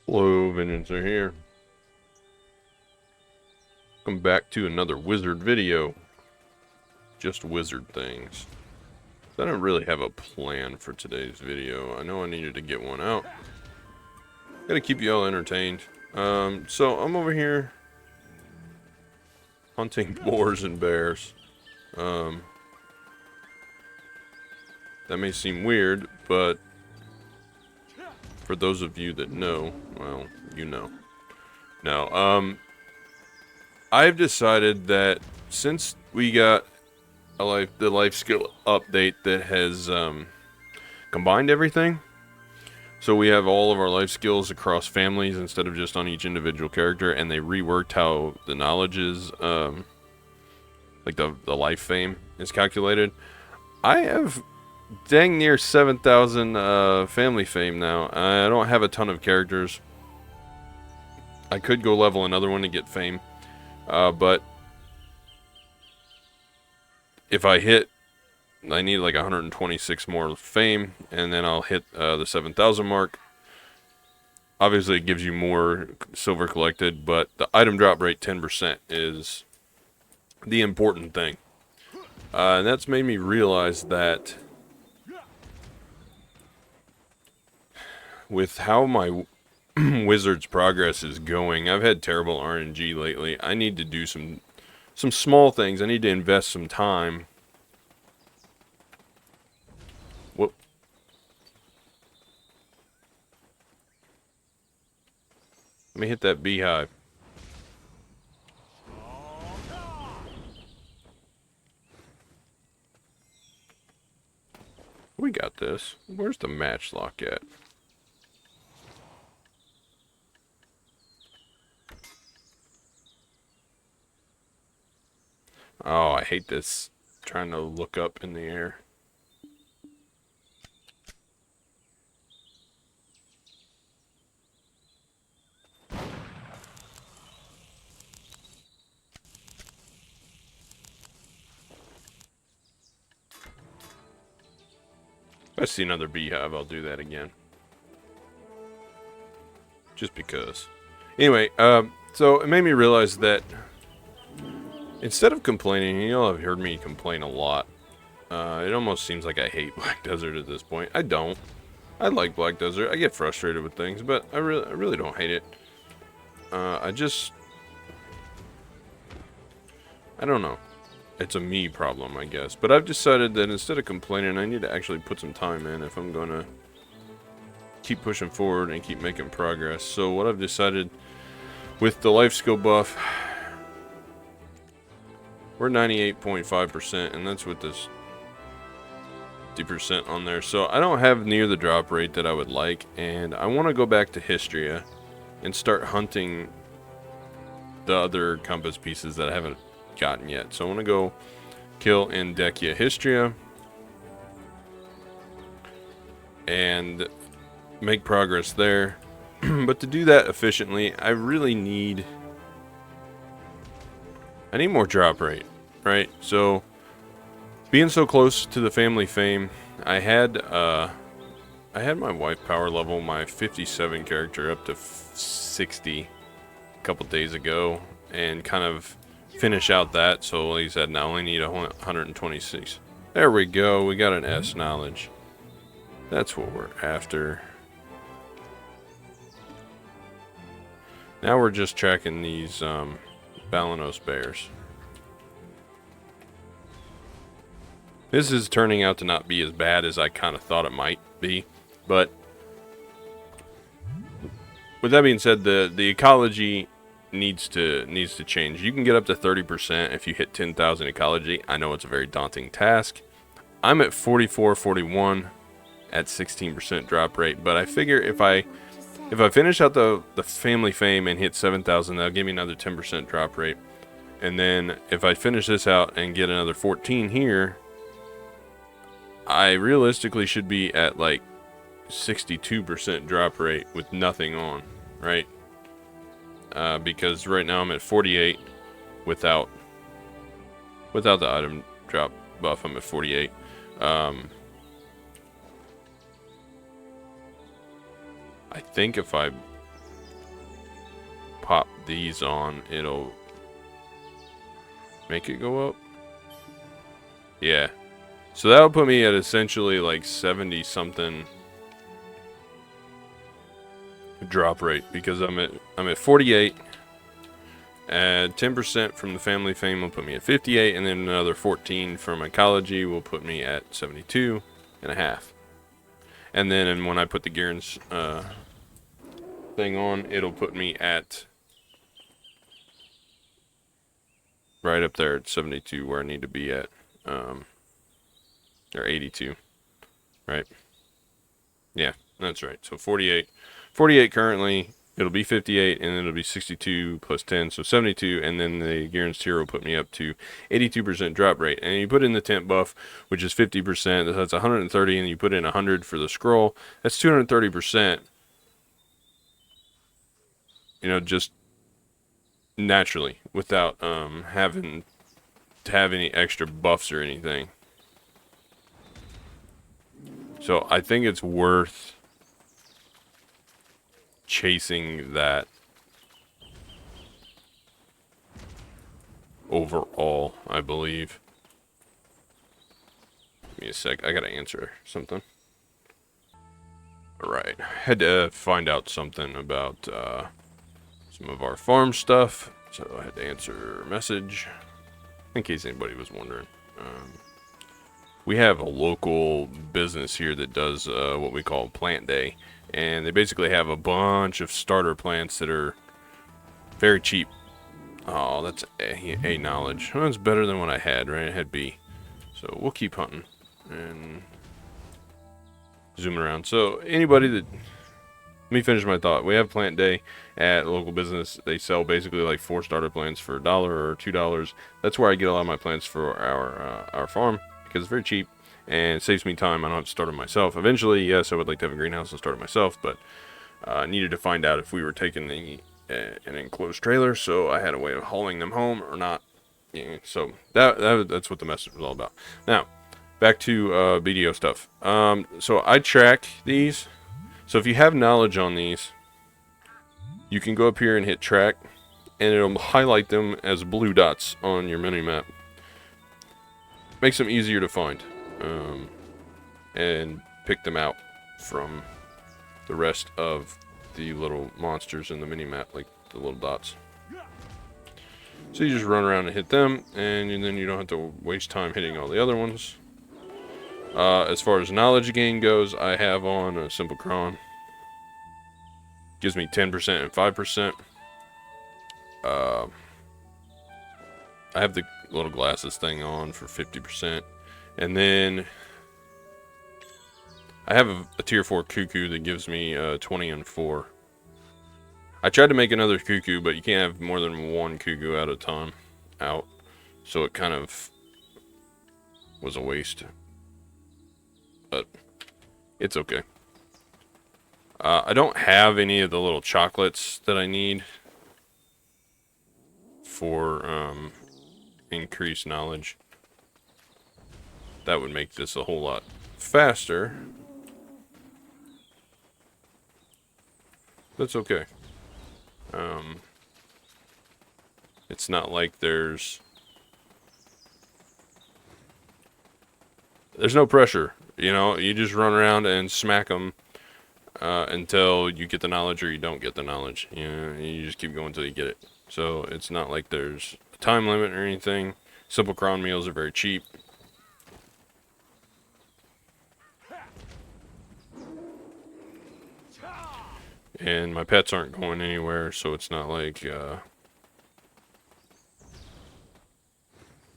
Hello, Vengeancer here. Welcome back to another wizard video. Just wizard things. I don't really have a plan for today's video. I know I needed to get one out. Gotta keep you all entertained. So I'm over here hunting boars and bears. That may seem weird, but for those of you that know, well, you know. Now, I've decided that since we got the life skill update that has combined everything, so we have all of our life skills across families instead of just on each individual character, and they reworked how the knowledge is, like the life fame is calculated. I have dang near 7,000 family fame now. I don't have a ton of characters. I could go level another one to get fame, but if I need like 126 more fame, and then I'll hit the 7,000 mark. Obviously, it gives you more silver collected, but the item drop rate 10% is the important thing. And that's made me realize that with how my wizard's progress is going, I've had terrible RNG lately. I need to do some small things. I need to invest some time. Whoop. Let me hit that beehive. We got this. Where's the matchlock at? Oh, I hate this. Trying to look up in the air. If I see another beehive, I'll do that again. Just because. Anyway, so it made me realize that instead of complaining, you know, I've heard me complain a lot. It almost seems like I hate Black Desert at this point. I don't. I like Black Desert. I get frustrated with things, but I really don't hate it. I don't know. It's a me problem, I guess. But I've decided that instead of complaining, I need to actually put some time in if I'm going to keep pushing forward and keep making progress. So what I've decided with the life skill buff, we're 98.5%, and that's with this 50% on there. So I don't have near the drop rate that I would like, and I want to go back to Histria and start hunting the other compass pieces that I haven't gotten yet. So I want to go kill Endekia Histria and make progress there. But to do that efficiently, I really need more drop rate, right? So being so close to the family fame, I had my wife power level my 57 character up to 60 a couple days ago and kind of finish out that. So like I said, now I only need 126. There we go. We got an S knowledge. That's what we're after. Now we're just tracking these Balanos bears. This is turning out to not be as bad as I kind of thought it might be, but with that being said, the ecology needs to change. You can get up to 30% if you hit 10,000 ecology. I know it's a very daunting task. I'm at 44, 41 at 16% drop rate, but I figure if I finish out the family fame and hit 7,000, that'll give me another 10% drop rate. And then if I finish this out and get another 14 here, I realistically should be at like 62% drop rate with nothing on, right? Because right now I'm at 48 without the item drop buff. I'm at 48. I think if I these on, it'll make it go up. Yeah. So that'll put me at essentially like 70 something drop rate, because I'm at 48. Add 10% from the family fame will put me at 58, and then another 14 from ecology will put me at 72 and a half. And then when I put the Garen thing on, it'll put me at right up there at 72, where I need to be at, or 82, right? Yeah, that's right. So 48 currently. It'll be 58, and then it'll be 62 plus 10, so 72, and then the Garen's tier will put me up to 82% drop rate. And you put in the tent buff, which is 50%, that's 130, and you put in 100 for the scroll, that's 230%, you know, just naturally, without having to have any extra buffs or anything. So I think it's worth chasing that overall, I believe. Give me a sec, I gotta answer something. Alright, had to find out something about some of our farm stuff, so I had to answer a message, in case anybody was wondering. We have a local business here that does what we call plant day, and they basically have a bunch of starter plants that are very cheap. Oh, that's A knowledge. Well, that's better than what I had, right? I had B. So we'll keep hunting and zooming around. So anybody that... Let me finish my thought. We have plant day at a local business. They sell basically like 4 starter plants for $1 or $2. That's where I get a lot of my plants for our farm, because it's very cheap and it saves me time. I don't have to start them myself. Eventually, yes, I would like to have a greenhouse and start it myself, but I needed to find out if we were taking an enclosed trailer, so I had a way of hauling them home or not. Yeah, so that's what the message was all about. Now, back to BDO stuff. So I track these. So if you have knowledge on these, you can go up here and hit track, and it'll highlight them as blue dots on your mini map. Makes them easier to find, and pick them out from the rest of the little monsters in the mini map, like the little dots. So you just run around and hit them, and then you don't have to waste time hitting all the other ones. As far as knowledge gain goes, I have on a simple cron. Gives me 10% and 5%. I have the little glasses thing on for 50%. And then I have a tier 4 cuckoo that gives me 20 and 4. I tried to make another cuckoo, but you can't have more than one cuckoo at a time out. So it kind of was a waste. But it's okay. I don't have any of the little chocolates that I need for increased knowledge. That would make this a whole lot faster. That's okay. It's not like there's no pressure, you know. You just run around and smack them until you get the knowledge or you don't get the knowledge. You know, you just keep going until you get it. So it's not like there's a time limit or anything. Simple cron meals are very cheap. And my pets aren't going anywhere, so it's not like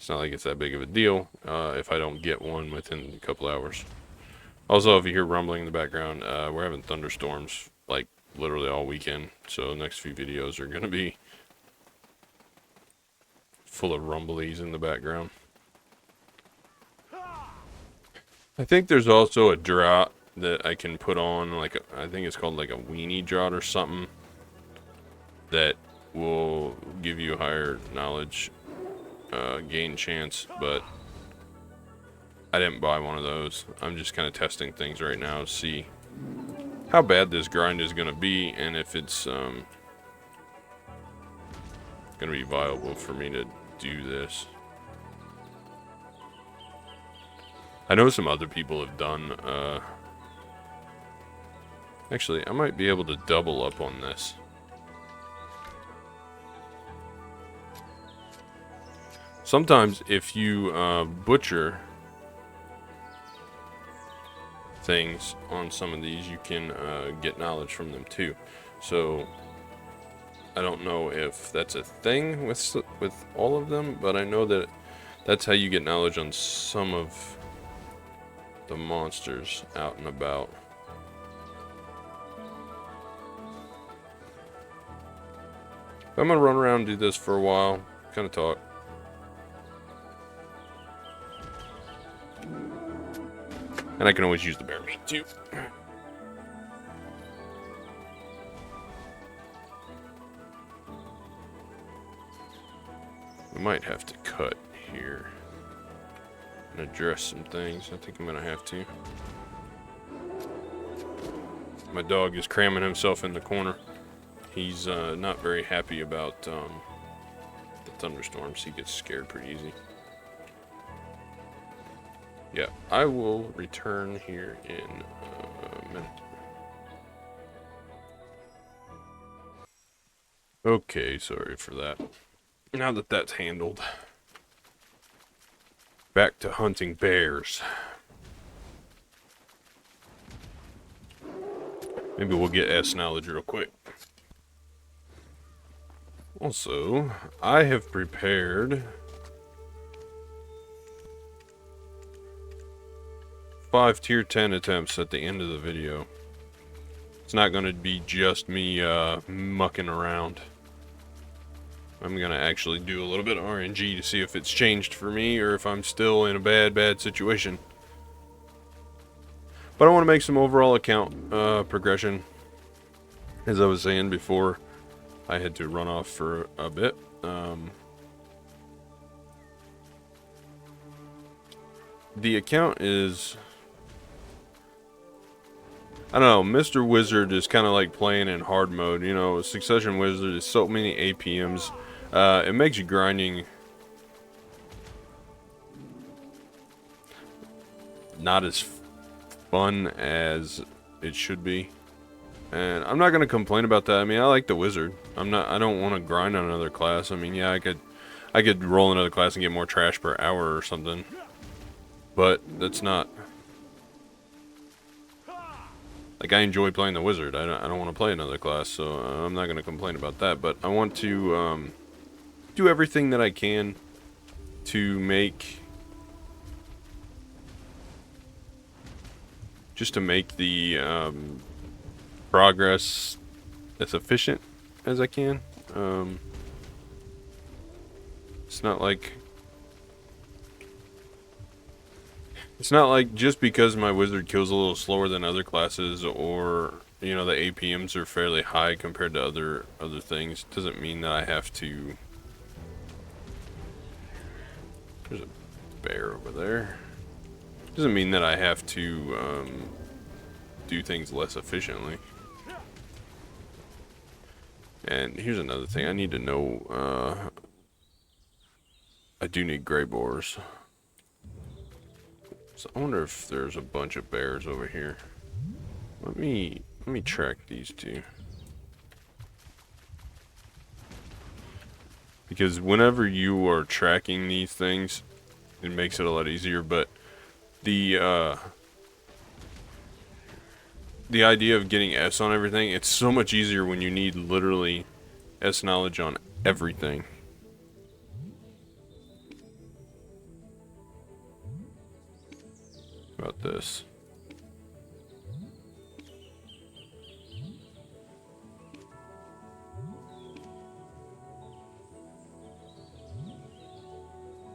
it's that big of a deal if I don't get one within a couple hours. Also, if you hear rumbling in the background, we're having thunderstorms like literally all weekend, so the next few videos are going to be full of rumblies in the background. I think there's also a draught that I can put on, like I think it's called like a weenie draught or something, that will give you a higher knowledge gain chance, but I didn't buy one of those. I'm just kind of testing things right now to see how bad this grind is going to be, and if it's gonna be viable for me to do this. I know some other people have done, actually, I might be able to double up on this. Sometimes if you butcher things on some of these, you can get knowledge from them too. So I don't know if that's a thing with all of them, but I know that that's how you get knowledge on some of the monsters out and about. I'm gonna run around and do this for a while, kind of talk. And I can always use the bear meat too. We might have to cut here and address some things. I think I'm gonna have to. My dog is cramming himself in the corner. He's not very happy about the thunderstorms. He gets scared pretty easy. Yeah, I will return here in a minute. Okay, sorry for that. Now that that's handled, back to hunting bears. Maybe we'll get S knowledge real quick. Also, I have prepared 5 tier 10 attempts at the end of the video. It's not going to be just me mucking around. I'm going to actually do a little bit of RNG to see if it's changed for me or if I'm still in a bad situation. But I want to make some overall account progression. As I was saying before, I had to run off for a bit. The account is... I don't know, Mr. Wizard is kind of like playing in hard mode. You know, Succession Wizard is so many APMs. It makes you grinding not as fun as it should be. And I'm not gonna complain about that. I mean, I like the wizard. I don't want to grind on another class. I mean, yeah, I could roll another class and get more trash per hour or something. But that's not... Like, I enjoy playing the wizard. I don't want to play another class, so I'm not going to complain about that. But I want to do everything that I can to make... Just to make the progress as efficient as I can. It's not like... It's not like just because my wizard kills a little slower than other classes, or you know the APMs are fairly high compared to other things, doesn't mean that I have to. There's a bear over there. Doesn't mean that I have to do things less efficiently. And here's another thing I need to know. I do need gray boars. So I wonder if there's a bunch of bears over here. Let me track these two. Because whenever you are tracking these things, it makes it a lot easier, but the idea of getting S on everything, it's so much easier when you need literally S knowledge on everything. About this.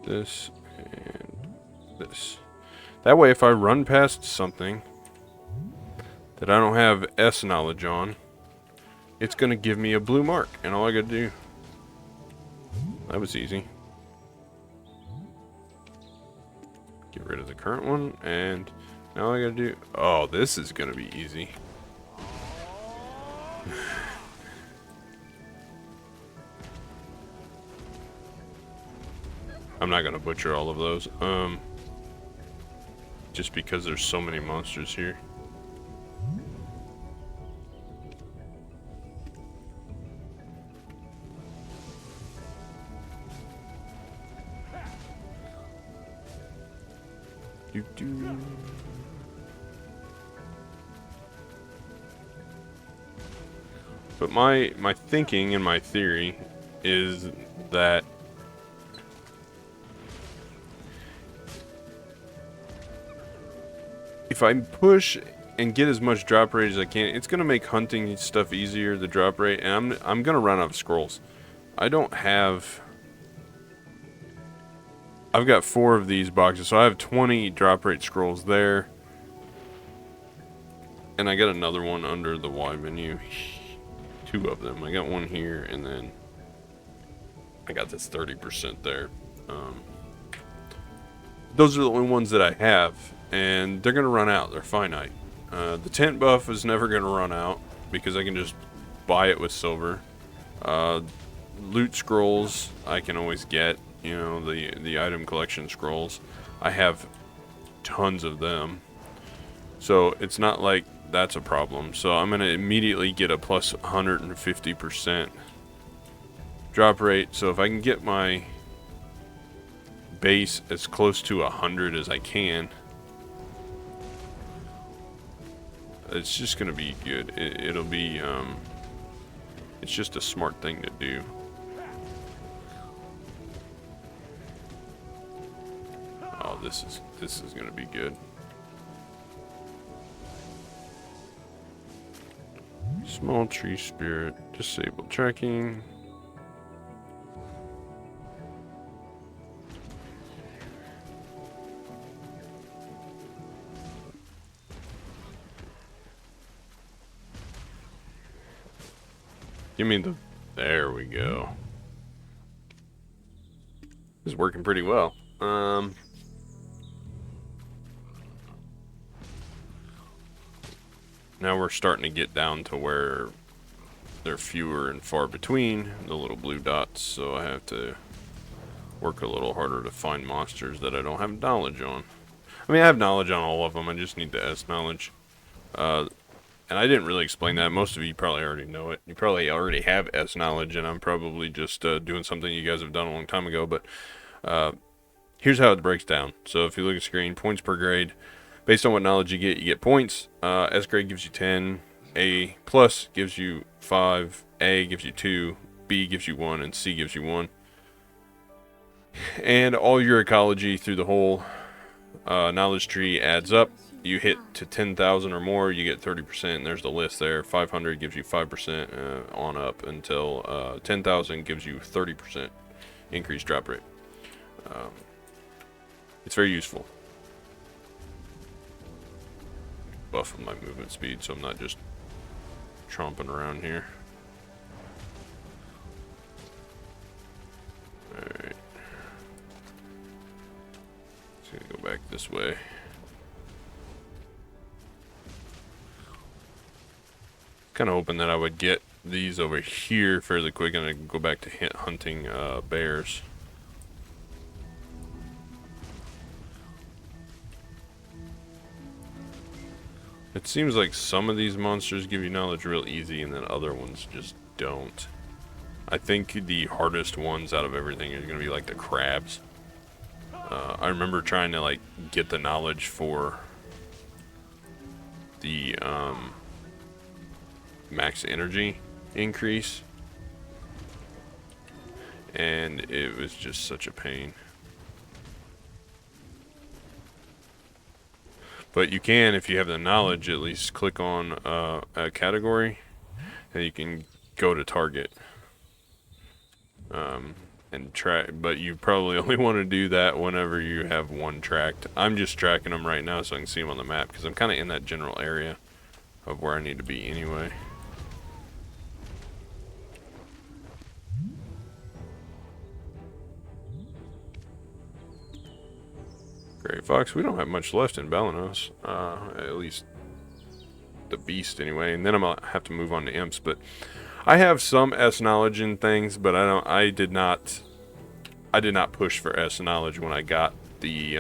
This and this. That way if I run past something that I don't have S knowledge on, it's gonna give me a blue mark, and all I gotta do. That was easy. Get rid of the current one, and now all I gotta do... Oh, this is gonna be easy. I'm not gonna butcher all of those. Just because there's so many monsters here. But my thinking and my theory is that if I push and get as much drop rate as I can, it's gonna make hunting stuff easier, the drop rate, and I'm gonna run out of scrolls. I don't have. I've got 4 of these boxes, so I have 20 drop rate scrolls there. And I got another one under the Y menu. 2 of them. I got one here, and then I got this 30% there. Those are the only ones that I have, and they're going to run out. They're finite. The tent buff is never going to run out, because I can just buy it with silver. Loot scrolls I can always get. You know, the item collection scrolls. I have tons of them. So it's not like that's a problem. So I'm going to immediately get a plus 150% drop rate. So if I can get my base as close to 100 as I can, it's just going to be good. It'll be, it's just a smart thing to do. Oh, this is going to be good. Small tree spirit, disable tracking. Give me the, there we go. This is working pretty well. Now we're starting to get down to where they're fewer and far between, the little blue dots, so I have to work a little harder to find monsters that I don't have knowledge on. I mean, I have knowledge on all of them, I just need the S knowledge. And I didn't really explain that. Most of you probably already know it. You probably already have S knowledge, and I'm probably just doing something you guys have done a long time ago, but here's how it breaks down. So if you look at the screen, points per grade. Based on what knowledge you get points. S grade gives you 10, A plus gives you 5, A gives you 2, B gives you 1, and C gives you 1. And all your ecology through the whole knowledge tree adds up. You hit to 10,000 or more, you get 30%, and there's the list there. 500 gives you 5% on up until 10,000 gives you 30% increased drop rate. It's very useful. Buffing my movement speed so I'm not just tromping around here. Alright. Just gonna go back this way. Kind of hoping that I would get these over here fairly quick and I can go back to hunting bears. It seems like some of these monsters give you knowledge real easy and then other ones just don't. I think the hardest ones out of everything are going to be like the crabs. I remember trying to like get the knowledge for the max energy increase, and it was just such a pain. But you can, if you have the knowledge, at least click on a category, and you can go to target and track. But you probably only want to do that whenever you have one tracked. I'm just tracking them right now so I can see them on the map because I'm kind of in that general area of where I need to be anyway. Gray Fox, we don't have much left in Balanos, at least the beast anyway, and then I'm gonna have to move on to imps, but I have some S knowledge in things, but I did not I did not push for S knowledge when I got the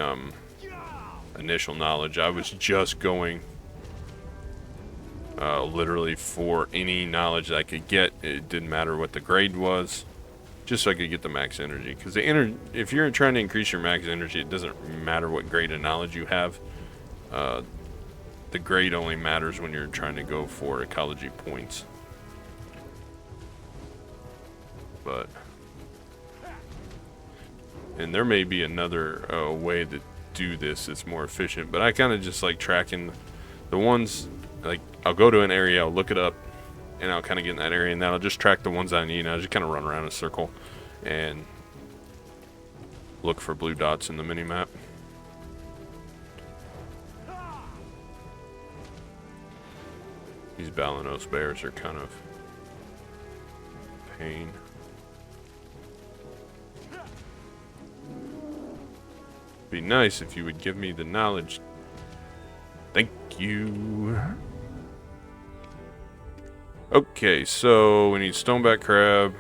initial knowledge. I was just going literally for any knowledge that I could get. It didn't matter what the grade was, just so I could get the max energy. Because if you're trying to increase your max energy, it doesn't matter what grade of knowledge you have. The grade only matters when you're trying to go for ecology points. But, and there may be another way to do this that's more efficient, but I kind of just like tracking the ones. Like, I'll go to an area, I'll look it up, and I'll kind of get in that area, and then I'll just track the ones I need, and I'll just kind of run around in a circle and look for blue dots in the mini-map. These Balanos bears are kind of pain. Be nice if you would give me the knowledge. Thank you. Okay, so we need stoneback crab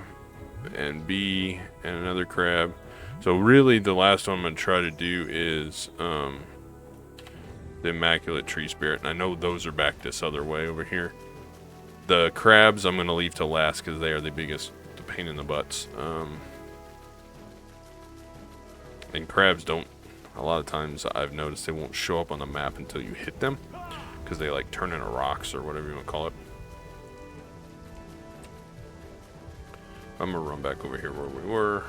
and bee and another crab. So really the last one I'm going to try to do is the immaculate tree spirit. And I know those are back this other way over here. The crabs I'm going to leave to last because they are the biggest pain in the butts. And crabs don't, a lot of times I've noticed they won't show up on the map until you hit them. Because they like turn into rocks or whatever you want to call it. I'm going to run back over here where we were.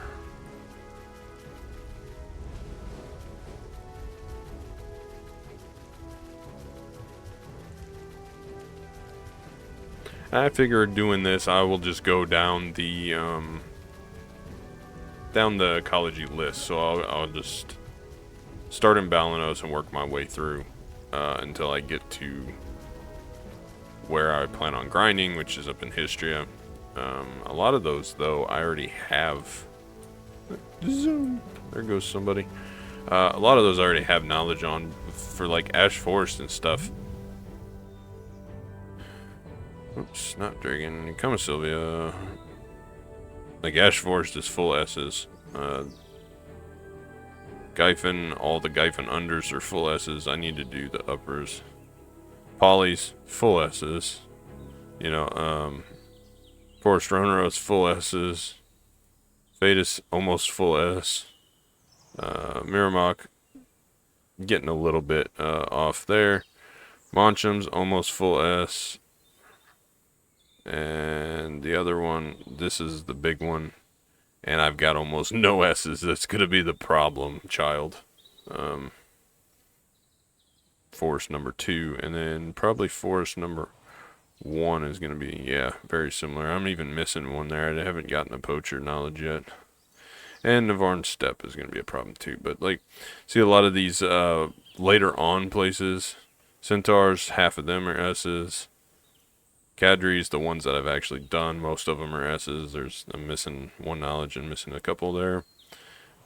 I figured doing this, I will just go down the ecology list. So I'll just start in Balanos and work my way through until I get to where I plan on grinding, which is up in Histria. A lot of those, though, I already have. Zoom. There goes somebody. A lot of those I already have knowledge on for like Ash Forest and stuff. Oops, Snapdragon. Come on, Sylvia. Like Ash Forest is full S's. Gyphon, all the Gyphon unders are full S's. I need to do the uppers. Polys, full S's. You know, Forest Ronros, full S's. Fetus, almost full S. Miramok, getting a little bit off there. Monchum's almost full S. And the other one, this is the big one. And I've got almost no S's. That's going to be the problem, child. Forest number 2. And then probably forest number 1 is going to be, yeah, very similar. I'm even missing one there. I haven't gotten a poacher knowledge yet. And Navarne Steppe is going to be a problem too. But, like, see a lot of these later on places. Centaurs, half of them are S's. Cadres, the ones that I've actually done, most of them are S's. I'm missing one knowledge and missing a couple there.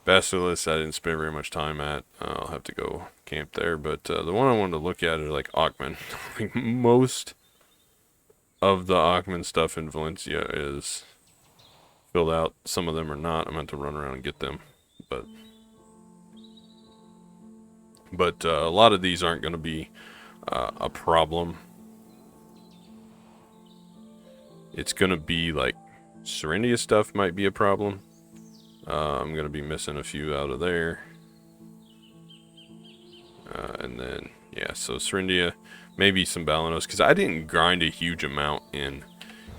Basilisk, I didn't spend very much time at. I'll have to go camp there. But the one I wanted to look at is like Aukman. Like most of the Aukman stuff in Valencia is filled out. Some of them are not. I'm going to run around and get them. But a lot of these aren't going to be a problem. It's going to be like Serendia stuff might be a problem. I'm going to be missing a few out of there. And then, yeah, so Serendia, maybe some Balanos. Because I didn't grind a huge amount in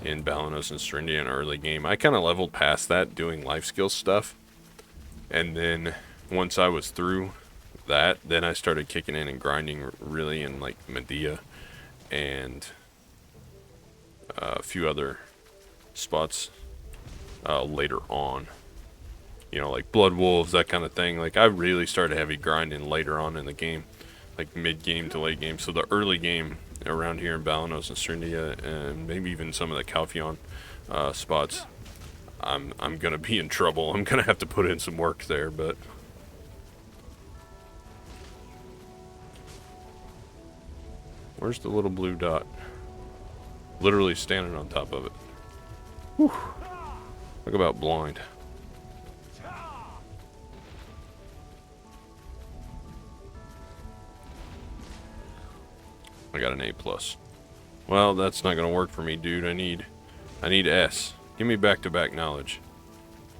Balanos and Serendia in early game. I kind of leveled past that doing life skill stuff. And then once I was through that, then I started kicking in and grinding really in like Medea and a few other spots later on. You know, like Blood Wolves, that kind of thing. Like, I really started heavy grinding later on in the game. Like, mid-game to late game. So, the early game around here in Balanos and Serendia, and maybe even some of the Calpheon spots, I'm going to be in trouble. I'm going to have to put in some work there, but... Where's the little blue dot? Literally standing on top of it. Whew. Talk about blind. I got an A+. Well, that's not gonna work for me, dude. I need S. Give me back-to-back knowledge.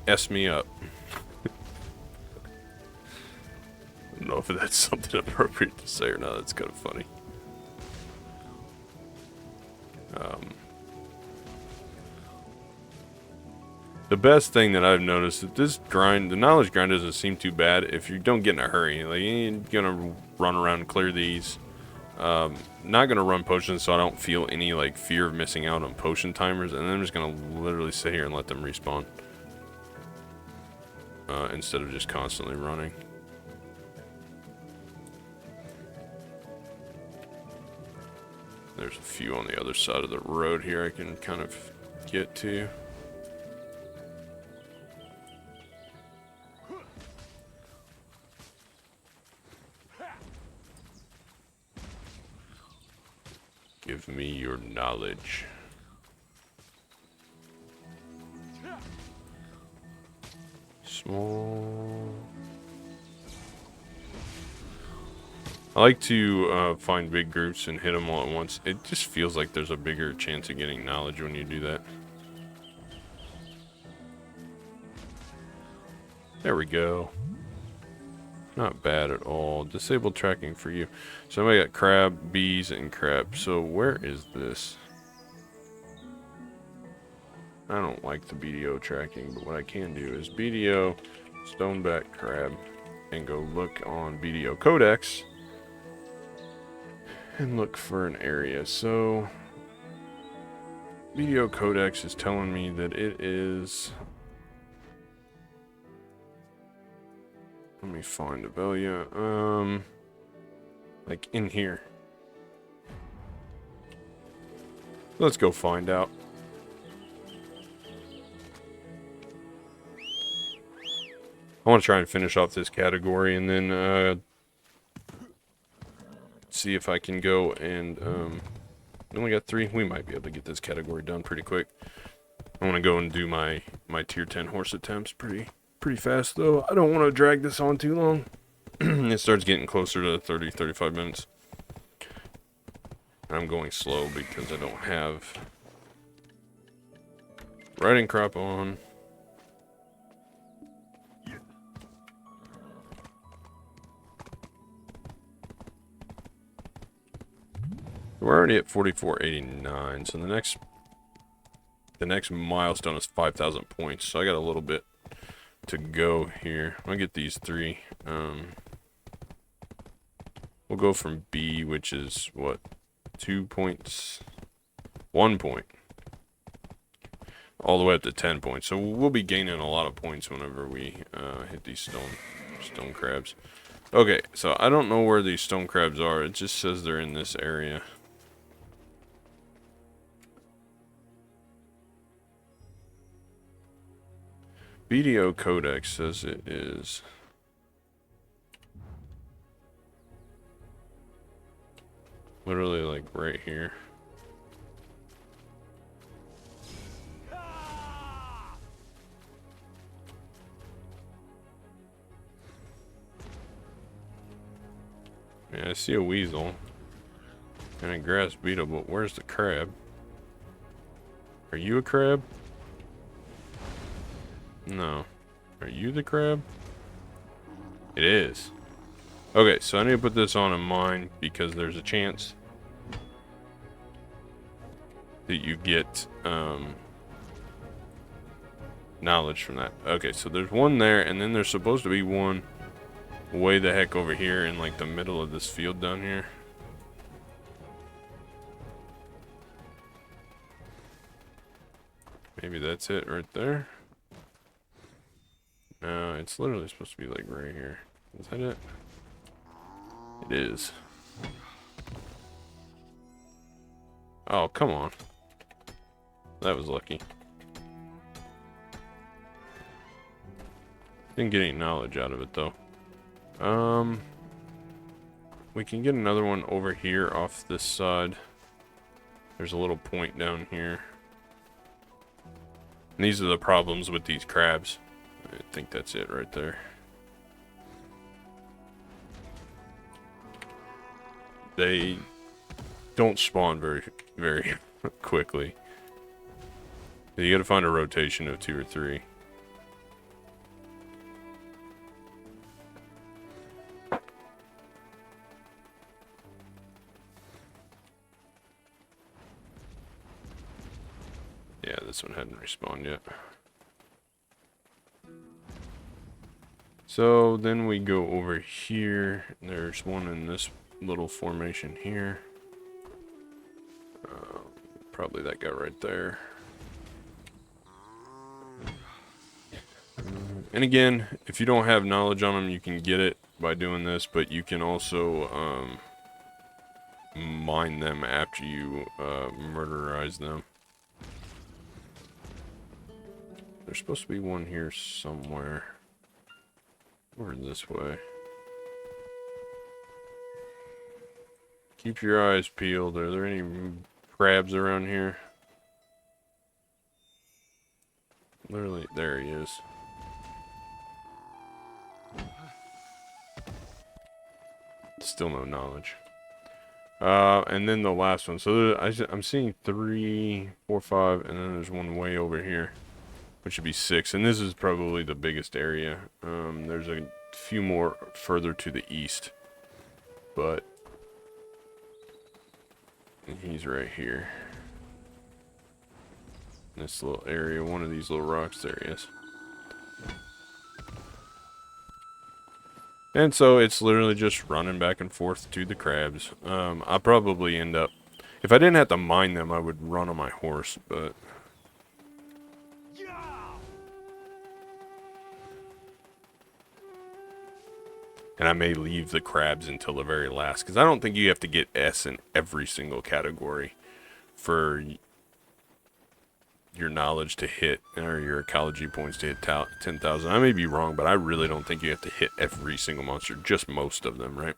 S me up. I don't know if that's something appropriate to say or not. That's kind of funny. The best thing that I've noticed that this grind, the knowledge grind, doesn't seem too bad if you don't get in a hurry. Like, you ain't gonna run around and clear these. Not gonna run potions, so I don't feel any like fear of missing out on potion timers, and then I'm just gonna literally sit here and let them respawn instead of just constantly running. There's a few on the other side of the road here I can kind of get to. Give me your knowledge. Small. I like to find big groups and hit them all at once. It just feels like there's a bigger chance of getting knowledge when you do that. There we go. Not bad at all. Disable tracking for you. So I got crab, bees, and crab. So where is this? I don't like the BDO tracking, but what I can do is BDO stoneback crab and go look on BDO Codex and look for an area. So BDO Codex is telling me that it is... Let me find Abelia. Like in here. Let's go find out. I want to try and finish off this category and then see if I can go and we only got 3. We might be able to get this category done pretty quick. I want to go and do my tier 10 horse attempts pretty fast though. I don't want to drag this on too long. It starts getting closer to 30-35 minutes. I'm going slow because I don't have riding crop on. We're already at 4489, so the next milestone is 5,000 points. So I got a little bit to go here. I'll get these 3. We'll go from B, which is what, 2 points, 1 point, all the way up to 10 points. So we'll be gaining a lot of points whenever we hit these stone crabs. Okay, so I don't know where these stone crabs are. It just says they're in this area. BDO Codex says it is literally like right here. Yeah, I see a weasel and a grass beetle, but where's the crab? Are you a crab? No. Are you the crab? It is. Okay, so I need to put this on in mine because there's a chance that you get knowledge from that. Okay, so there's one there, and then there's supposed to be one way the heck over here in like the middle of this field down here. Maybe that's it right there. No, it's literally supposed to be like right here. Is that it? It is. Oh, come on. That was lucky. Didn't get any knowledge out of it though. We can get another one over here off this side. There's a little point down here. And these are the problems with these crabs. I think that's it right there. don't spawn very quickly. You gotta find a rotation of 2 or 3. Yeah, this one hadn't respawned yet. So then we go over here. There's one in this little formation here. Probably that guy right there. And again, if you don't have knowledge on them, you can get it by doing this, but you can also mine them after you murderize them. There's supposed to be one here somewhere. Or this way. Keep your eyes peeled. Are there any crabs around here? Literally, there he is. Still no knowledge. And then the last one. So I'm seeing 3, 4, 5, and then there's one way over here, which should be 6. And this is probably the biggest area. There's a few more further to the east, but he's right here. This little area, one of these little rocks. There he is. And so it's literally just running back and forth to the crabs. I'll probably end up, if I didn't have to mine them, I would run on my horse, but and I may leave the crabs until the very last, because I don't think you have to get S in every single category for your knowledge to hit, or your ecology points to hit 10,000. I may be wrong, but I really don't think you have to hit every single monster, just most of them, right?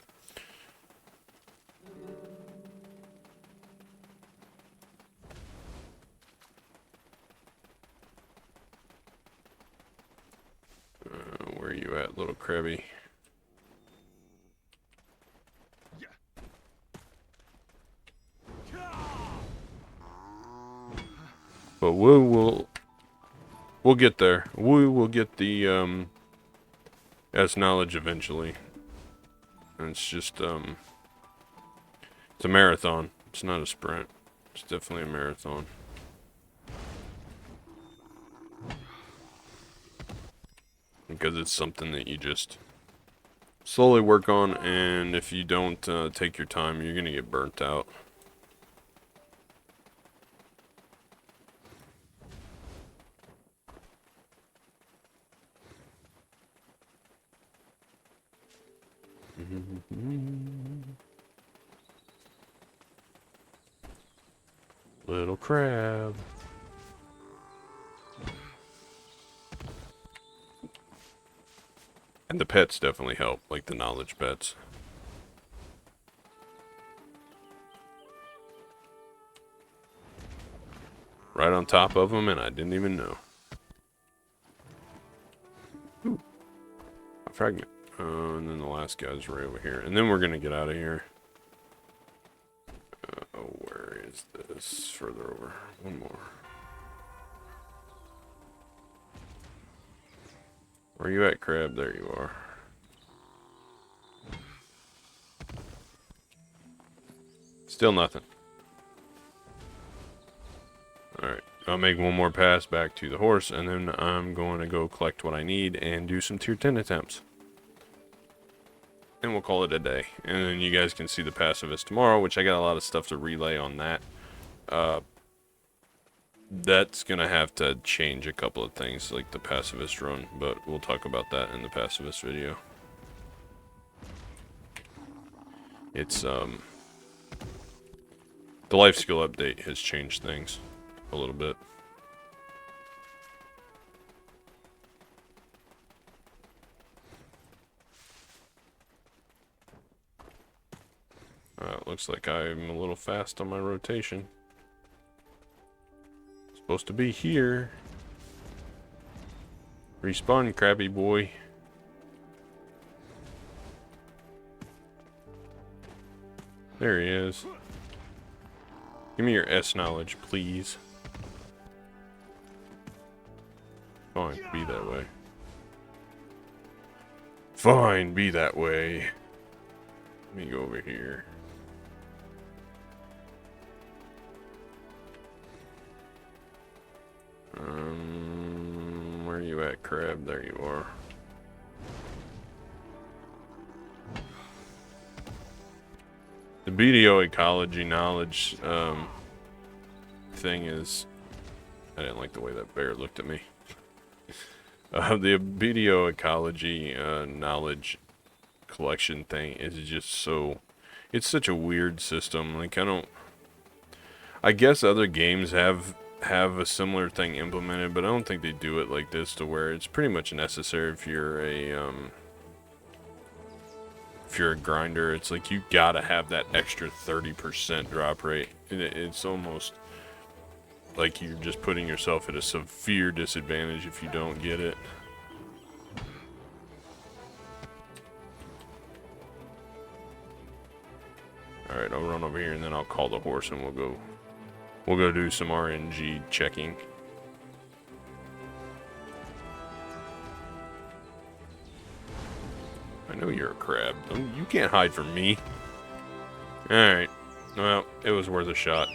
Where are you at, little crabby? But we'll get there. We will get the S knowledge eventually. And it's just it's a marathon. It's not a sprint. It's definitely a marathon. Because it's something that you just slowly work on, and if you don't take your time, you're gonna get burnt out. Little crab. And the pets definitely help, like the knowledge pets. Right on top of them, and I didn't even know. Ooh. A fragment. And then the last guy's right over here. And then we're going to get out of here. Where is this? Further over. One more. Where are you at, crab? There you are. Still nothing. Alright. I'll make one more pass back to the horse, and then I'm going to go collect what I need and do some tier 10 attempts. And we'll call it a day. And then you guys can see the pacifist tomorrow, which I got a lot of stuff to relay on that. That's going to have to change a couple of things, like the pacifist run, but we'll talk about that in the pacifist video. It's, the life skill update has changed things a little bit. It looks like I'm a little fast on my rotation. Supposed to be here. Respawn, crabby boy. There he is. Give me your S knowledge, please. Fine, be that way. Fine, be that way. Let me go over here. Where are you at, Crab? There you are. The BDO ecology knowledge thing is... I didn't like the way that bear looked at me. The BDO ecology knowledge collection thing is just so... It's such a weird system. Like, I guess other games have a similar thing implemented, but I don't think they do it like this, to where it's pretty much necessary if you're a grinder. It's like you gotta have that extra 30% drop rate. It's almost like you're just putting yourself at a severe disadvantage if you don't get it. Alright, I'll run over here and then I'll call the horse and we'll go do some RNG checking. I know you're a crab. You can't hide from me. Alright. Well, it was worth a shot.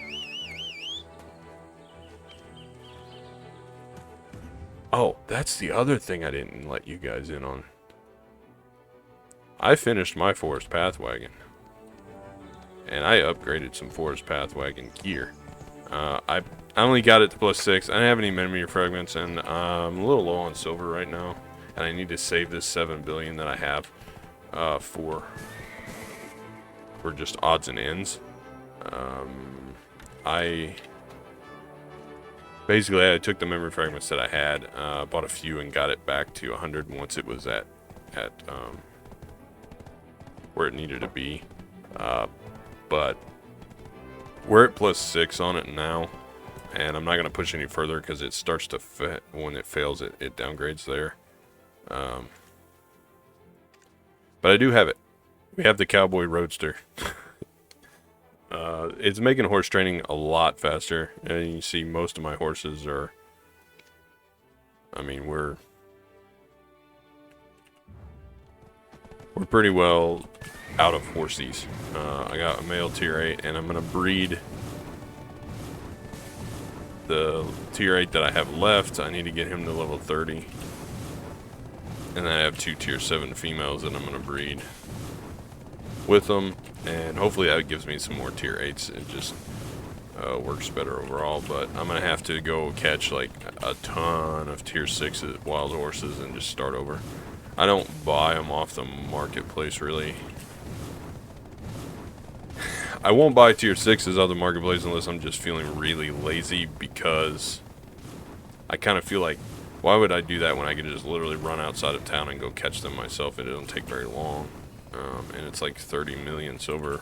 Oh, that's the other thing I didn't let you guys in on. I finished my forest path wagon. And I upgraded some forest path wagon gear. I only got it to +6. I didn't have any memory fragments, and I'm a little low on silver right now. And I need to save this 7 billion that I have for just odds and ends. Basically, I took the memory fragments that I had, bought a few, and got it back to 100 once it was at where it needed to be. But we're at +6 on it now, and I'm not going to push any further because it starts to fit. When it fails, it downgrades there. But I do have it. We have the Cowboy Roadster. It's making horse training a lot faster, and you see most of my horses are... I mean, we're pretty well out of horsies. I got a male tier 8, and I'm going to breed the tier 8 that I have left. I need to get him to level 30. And then I have 2 tier 7 females that I'm going to breed with them. And hopefully that gives me some more tier 8s. It just works better overall. But I'm going to have to go catch like a ton of tier 6 wild horses and just start over. I don't buy them off the marketplace, really. I won't buy tier 6s off the marketplace unless I'm just feeling really lazy, because I kind of feel like, why would I do that when I could just literally run outside of town and go catch them myself? It don't take very long. And it's like 30 million silver.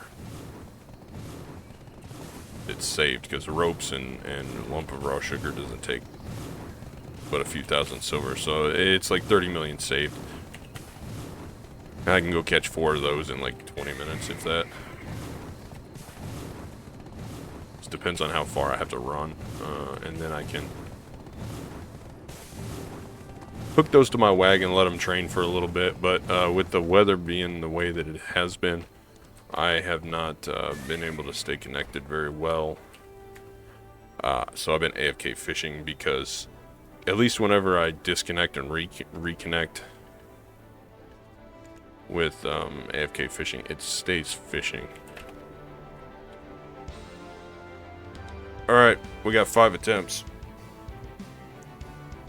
It's saved, because ropes and a lump of raw sugar doesn't take but a few thousand silver. So it's like 30 million saved. I can go catch 4 of those in like 20 minutes, if that. Just depends on how far I have to run. And then I can hook those to my wagon, let them train for a little bit. But with the weather being the way that it has been, I have not been able to stay connected very well. So I've been AFK fishing, because at least whenever I disconnect and reconnect with AFK fishing, it stays fishing. Alright, we got 5 attempts.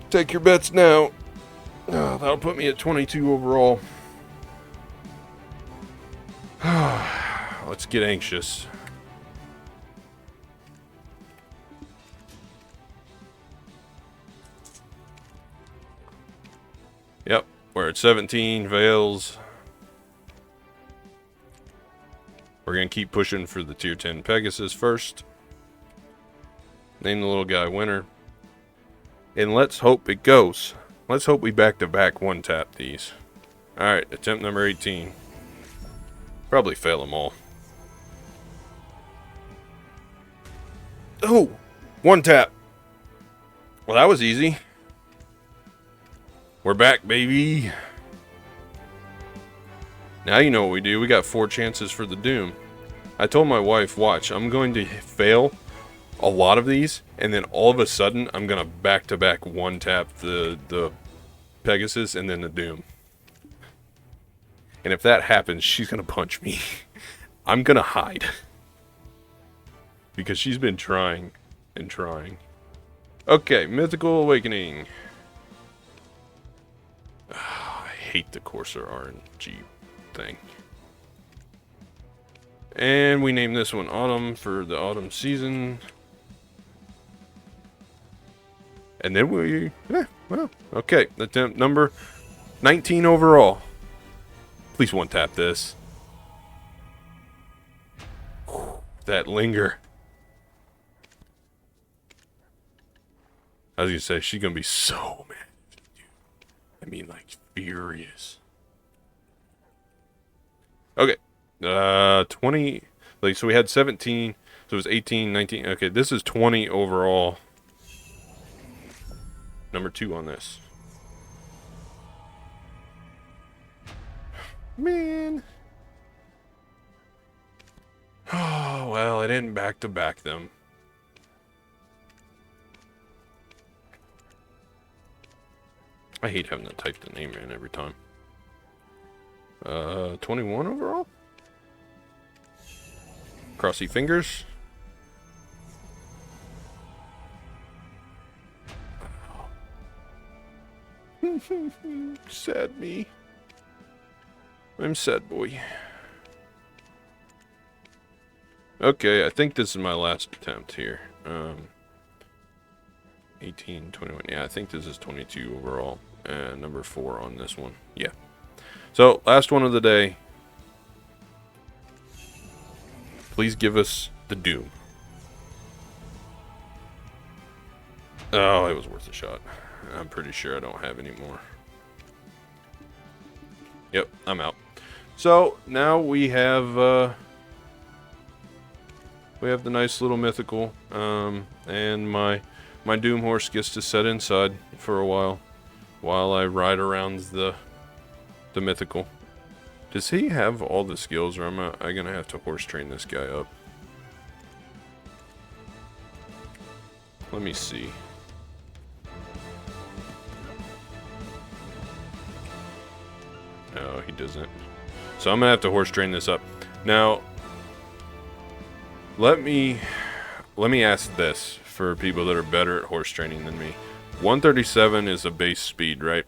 Take your bets now. That'll put me at 22 overall. Let's get anxious. Yep, we're at 17 veils. We're going to keep pushing for the tier 10 Pegasus first. Name the little guy winner. And let's hope it goes. Let's hope we back-to-back one-tap these. Alright, attempt number 18. Probably fail them all. Oh, one tap. Well, that was easy. We're back, baby. Now you know what we do. We got 4 chances for the Doom. I told my wife, watch, I'm going to fail a lot of these, and then all of a sudden, I'm going to back-to-back one-tap the Pegasus and then the Doom. And if that happens, she's going to punch me. I'm going to hide. Because she's been trying and trying. Okay, Mythical Awakening. I hate the Corsair RNG thing. And we name this one Autumn for the autumn season. And then well, okay. Attempt number 19 overall. Please one tap this. Whew, that linger. I was gonna say, she's gonna be so mad. I mean, like, furious. Okay. 20. Like, so we had 17. So it was 18, 19. Okay, this is 20 overall. Number 2 on this. Man. Oh, well, I didn't back-to-back them. I hate having to type the name in every time. 21 overall? Crossy fingers. Sad me. I'm sad boy. Okay, I think this is my last attempt here. 18, 21. Yeah, I think this is 22 overall. And number 4 on this one. Yeah. So, last one of the day. Please give us the Doom. Oh, it was worth a shot. I'm pretty sure I don't have any more. Yep, I'm out. So, now we have the nice little Mythical. And my Doom horse gets to set inside for a while I ride around the Mythical. Does he have all the skills, or am I gonna have to horse train this guy up? Let me see. No, he doesn't. So I'm gonna have to horse train this up. Now, let me ask this for people that are better at horse training than me. 137 is a base speed, right?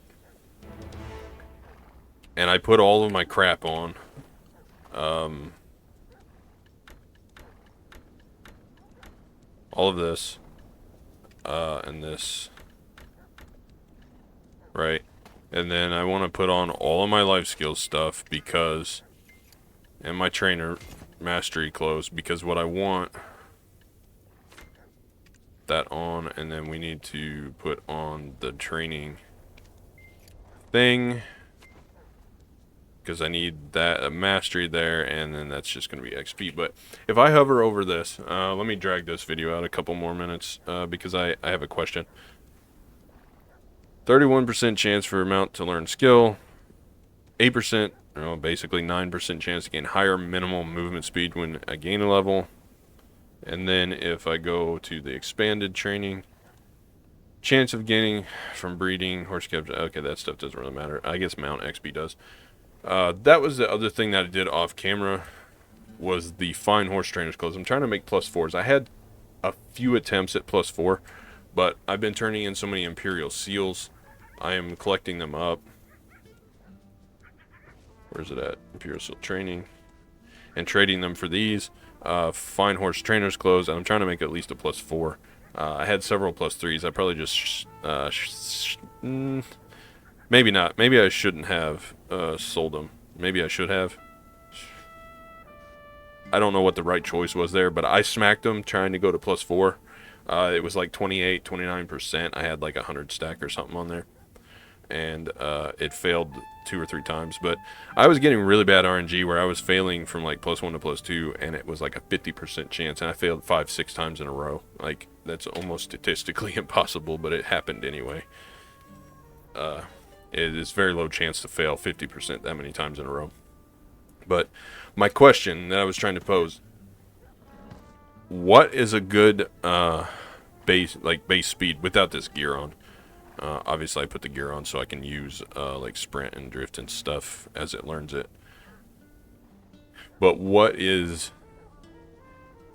And I put all of my crap on. All of this. And this. Right? And then I want to put on all of my life skills stuff because... And my trainer mastery clothes, because what I want... that on, and then we need to put on the training thing. Because I need that mastery there, and then that's just going to be XP. But if I hover over this, let me drag this video out a couple more minutes, because I have a question. 31% chance for mount to learn skill, 8%, basically 9% chance to gain higher minimal movement speed when I gain a level. And then if I go to the expanded training, chance of gaining from breeding, horse capture, okay, that stuff doesn't really matter. I guess mount XP does. That was the other thing that I did off camera, was the fine horse trainer's clothes. I'm trying to make +4s. I had a few attempts at +4, but I've been turning in so many Imperial Seals. I am collecting them up. Where's it at? Imperial Seal training. And trading them for these fine horse trainer's clothes. And I'm trying to make at least a +4. I had several +3s. I probably just... maybe not. Maybe I shouldn't have sold them. Maybe I should have. I don't know what the right choice was there, but I smacked them trying to go to +4. It was like 28, 29%. I had like 100 stack or something on there. and it failed 2 or 3 times. But I was getting really bad RNG where I was failing from like +1 to +2, and it was like a 50% chance, and I failed 5, 6 times in a row. Like, that's almost statistically impossible, but it happened anyway. It is very low chance to fail 50% that many times in a row. But my question that I was trying to pose: what is a good base speed without this gear on? Obviously, I put the gear on so I can use like sprint and drift and stuff as it learns it. But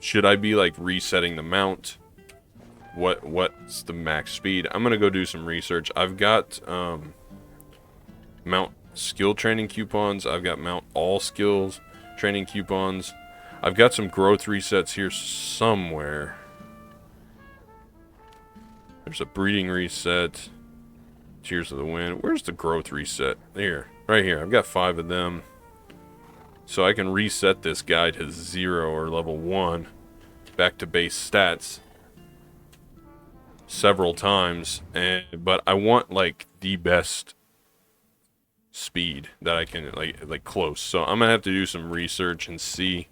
should I be like resetting the mount? What's the max speed? I'm gonna go do some research. I've got mount skill training coupons. I've got mount all skills training coupons. I've got some growth resets here somewhere. There's a breeding reset. Tears of the Wind. Where's the growth reset? Here. Right here. I've got 5 of them. So I can reset this guy to 0 or level 1. Back to base stats. Several times. But I want, like, the best speed that I can, like close. So I'm going to have to do some research and see.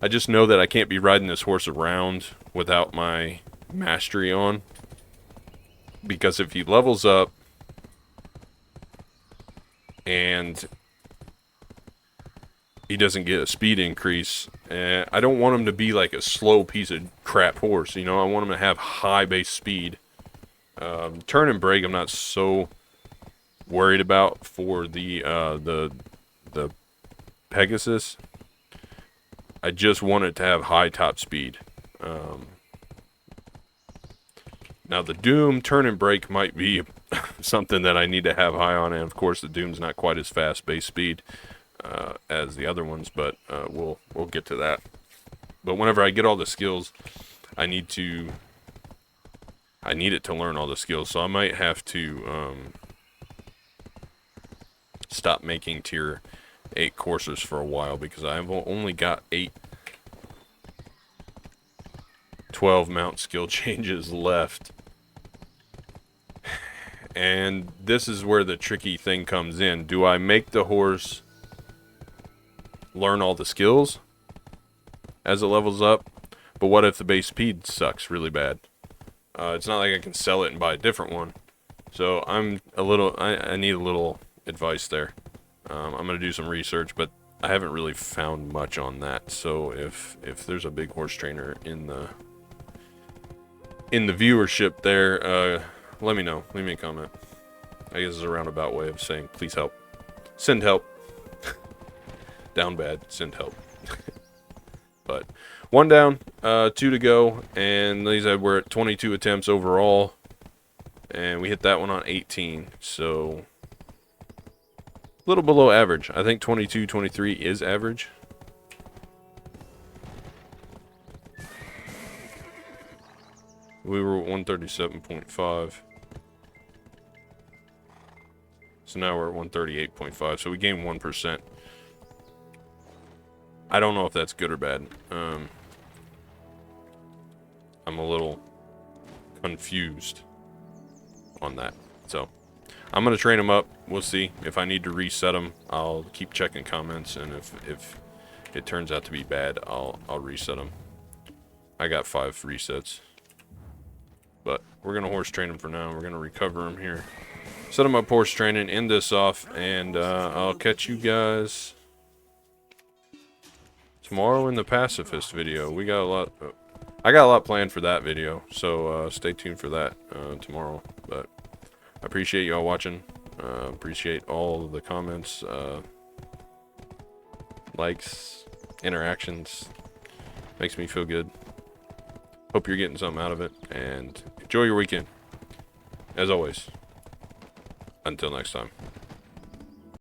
I just know that I can't be riding this horse around without my mastery on. Because if he levels up and he doesn't get a speed increase, I don't want him to be like a slow piece of crap horse. You know, I want him to have high base speed. Turn and brake I'm not so worried about for the Pegasus. I just want it to have high top speed. Now the Doom, turn and brake might be something that I need to have high on, and of course the Doom's not quite as fast base speed as the other ones, but we'll get to that. But whenever I get all the skills, I need it to learn all the skills, so I might have to stop making tier 8 coursers for a while, because I've only got 12 mount skill changes left. And this is where the tricky thing comes in. Do I make the horse learn all the skills as it levels up? But what if the base speed sucks really bad? It's not like I can sell it and buy a different one. So I need a little advice there. I'm going to do some research, but I haven't really found much on that. So if there's a big horse trainer in the viewership there, let me know. Leave me a comment. I guess it's a roundabout way of saying please help. Send help. Down bad. Send help. But 1 down, 2 to go, and like I said, we're at 22 attempts overall, and we hit that one on 18, so a little below average. I think 22, 23 is average. We were at 137.5. So now we're at 138.5. So we gained 1%. I don't know if that's good or bad. I'm a little confused on that. So I'm going to train them up. We'll see. If I need to reset them, I'll keep checking comments. And if it turns out to be bad, I'll reset them. I got 5 resets. But we're going to horse train them for now. We're going to recover them here. Set them up horse training, end this off, and I'll catch you guys tomorrow in the pacifist video. We got a lot. I got a lot planned for that video, so stay tuned for that tomorrow. But I appreciate y'all watching. Appreciate all of the comments, likes, interactions. Makes me feel good. Hope you're getting something out of it, and enjoy your weekend. As always, until next time.